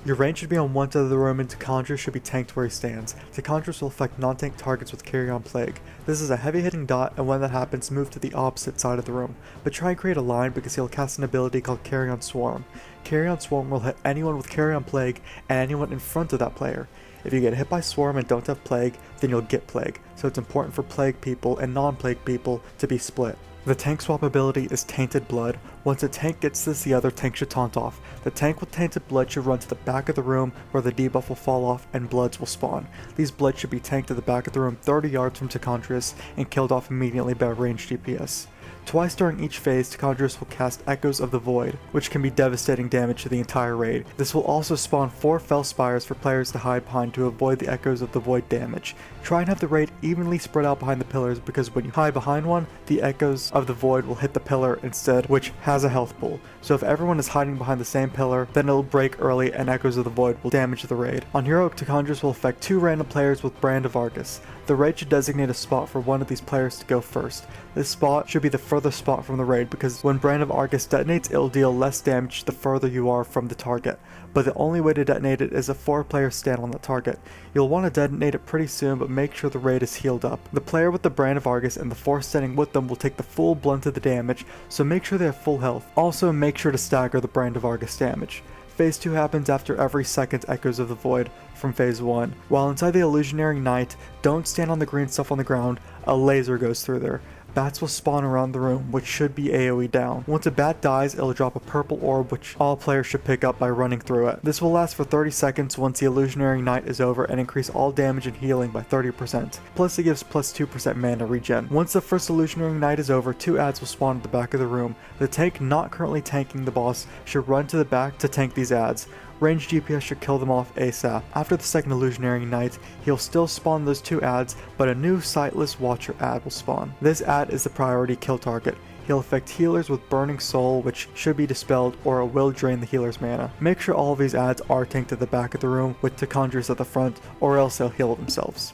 Your range should be on one side of the room and Tichondrius should be tanked where he stands. Tichondrius will affect non-tank targets with Carrion Plague. This is a heavy hitting dot, and when that happens, move to the opposite side of the room. But try and create a line because he'll cast an ability called Carrion Swarm. Carrion Swarm will hit anyone with Carrion Plague and anyone in front of that player. If you get hit by Swarm and don't have Plague, then you'll get Plague, so it's important for Plague people and non-Plague people to be split. The tank swap ability is Tainted Blood. Once a tank gets this, the other tank should taunt off. The tank with Tainted Blood should run to the back of the room where the debuff will fall off and bloods will spawn. These bloods should be tanked to the back of the room 30 yards from Tichondrius and killed off immediately by ranged DPS. Twice during each phase, Tichondrius will cast Echoes of the Void, which can be devastating damage to the entire raid. This will also spawn 4 Fell Spires for players to hide behind to avoid the Echoes of the Void damage. Try and have the raid evenly spread out behind the pillars because when you hide behind one, the Echoes of the Void will hit the pillar instead, which has a health pool. So if everyone is hiding behind the same pillar, then it'll break early and Echoes of the Void will damage the raid. On Heroic, Tichondrius will affect 2 random players with Brand of Argus. The raid should designate a spot for one of these players to go first. This spot should be the furthest spot from the raid because when Brand of Argus detonates, it'll deal less damage the further you are from the target. But the only way to detonate it is if 4 players stand on the target. You'll want to detonate it pretty soon, but make sure the raid is healed up. The player with the Brand of Argus and the 4 standing with them will take the full blunt of the damage, so make sure they have full health. Also make sure to stagger the Brand of Argus damage. Phase 2 happens after every second Echoes of the Void from Phase 1. While inside the Illusionary Knight, don't stand on the green stuff on the ground, a laser goes through there. Bats will spawn around the room, which should be AoE down. Once a bat dies, it'll drop a purple orb which all players should pick up by running through it. This will last for 30 seconds once the Illusionary Knight is over and increase all damage and healing by 30%. Plus it gives plus 2% mana regen. Once the first Illusionary Knight is over, 2 ads will spawn at the back of the room. The tank not currently tanking the boss should run to the back to tank these ads. Ranged DPS should kill them off ASAP. After the second Illusionary Knight, he'll still spawn those 2 ads, but a new Sightless Watcher ad will spawn. This ad is the priority kill target. He'll affect healers with Burning Soul, which should be dispelled, or it will drain the healer's mana. Make sure all of these ads are tanked at the back of the room with Tichondrius at the front, or else they'll heal themselves.